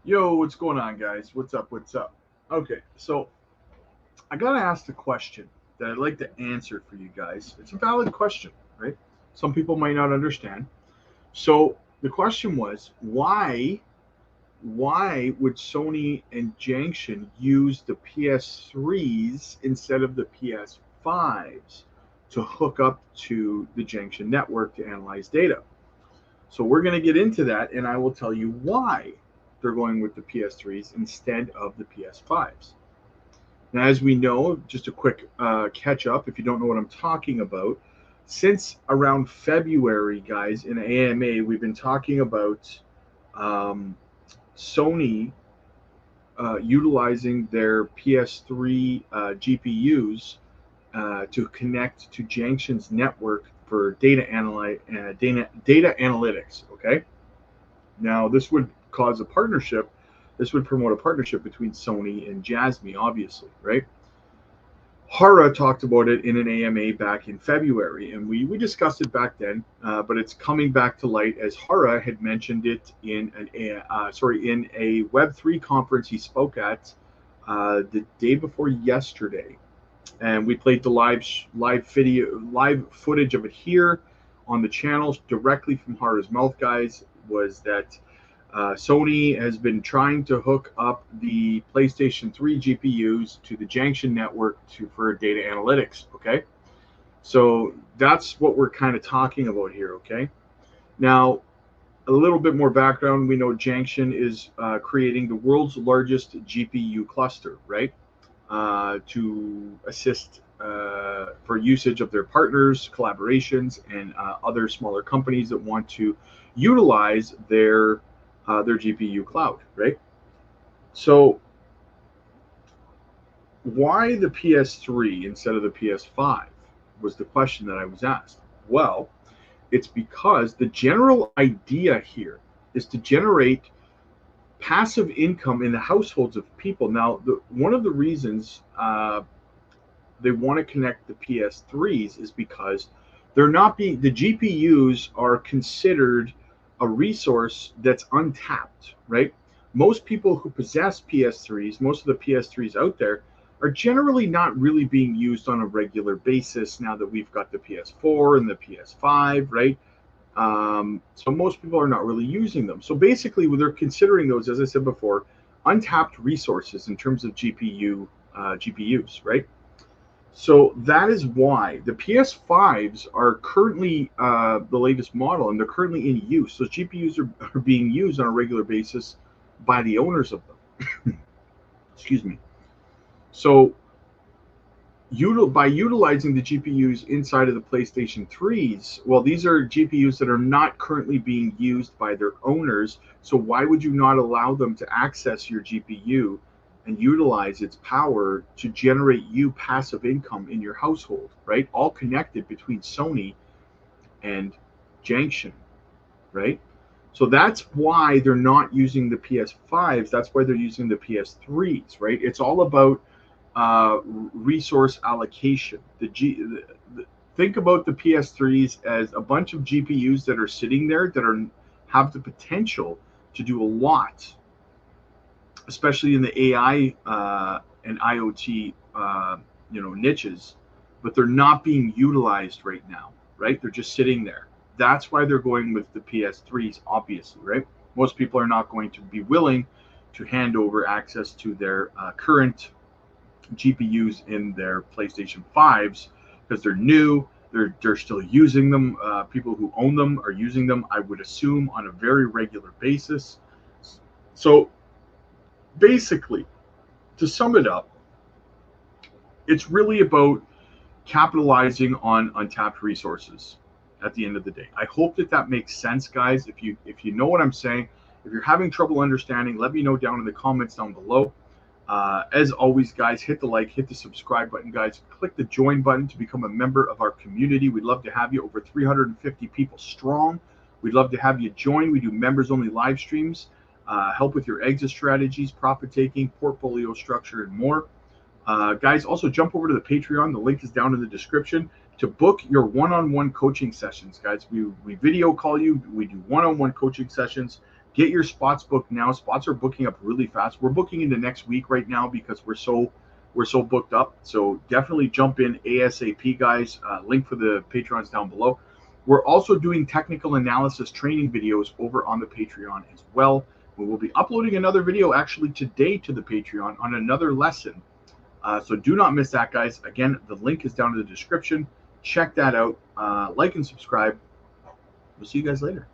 Yo, what's going on, guys? What's up? What's up? Okay, so I got to ask the question that I'd like to answer for you guys. It's a valid question, right? Some people might not understand. So the question was, why would Sony and Junction use the PS3s instead of the PS5s to hook up to the Junction network to analyze data? So we're going to get into that, and I will tell you why they're going with the PS3s instead of the PS5s. Now, as we know, just a quick catch up, if you don't know what I'm talking about, since around February, guys, in AMA, we've been talking about um, Sony utilizing their PS3 GPUs to connect to Junction's network for data analytics. Okay, now this would cause a partnership. This would promote a partnership between Sony and JASMY, obviously, right? Hara talked about it in an AMA back in February, and we discussed it back then. But it's coming back to light as Hara had mentioned it in in a Web3 conference he spoke at the day before yesterday, and we played the live footage of it here on the channel directly from Hara's mouth. Guys, was that Sony has been trying to hook up the PlayStation 3 GPUs to the Junction network for data analytics. Okay, so that's what we're kind of talking about here. Okay, now a little bit more background. We know Junction is creating the world's largest GPU cluster, right? To assist for usage of their partners, collaborations, and other smaller companies that want to utilize their GPU cloud, right? So why the PS3 instead of the PS5 was the question that I was asked. Well, it's because the general idea here is to generate passive income in the households of people. Now, one of the reasons they want to connect the PS3s is because they're not being the GPUs are considered a resource that's untapped, right? Most people who possess PS3s, most of the PS3s out there, are generally not really being used on a regular basis now that we've got the PS4 and the PS5, right? So most people are not really using them. So basically, they're considering those, as I said before, untapped resources in terms of GPUs, right? So that is why the PS5s are currently the latest model, and they're currently in use. Those GPUs are being used on a regular basis by the owners of them. Excuse me. So by utilizing the GPUs inside of the PlayStation 3s, well, these are GPUs that are not currently being used by their owners. So why would you not allow them to access your GPU and utilize its power to generate you passive income in your household, right? All connected between Sony and Junction, right? So that's why they're not using the PS5s. That's why they're using the PS3s, right? It's all about resource allocation. Think about the PS3s as a bunch of GPUs that are sitting there that have the potential to do a lot, especially in the AI and IoT niches, but they're not being utilized right now, right? They're just sitting there. That's why they're going with the PS3s, obviously, right? Most people are not going to be willing to hand over access to their current GPUs in their PlayStation 5s because they're new. They're still using them. People who own them are using them, I would assume, on a very regular basis. So basically, to sum it up, it's really about capitalizing on untapped resources at the end of the day. I hope that makes sense, guys. If you know what I'm saying, if you're having trouble understanding, let me know down in the comments down below. As always, guys, hit the like, hit the subscribe button, guys. Click the join button to become a member of our community. We'd love to have you, over 350 people strong. We'd love to have you join. We do members only live streams, help with your exit strategies, profit taking, portfolio structure, and more. Guys, also jump over to the Patreon. The link is down in the description to book your one-on-one coaching sessions, guys. We video call you. We do one-on-one coaching sessions Get your spots booked now. Spots are booking up really fast. We're booking into next week right now because we're so booked up. So definitely jump in ASAP, guys. Link for the Patreon's down below. We're also doing technical analysis training videos over on the Patreon as well. We will be uploading another video actually today to the Patreon on another lesson. So do not miss that, guys. Again, the link is down in the description. Check that out. Like and subscribe. We'll see you guys later.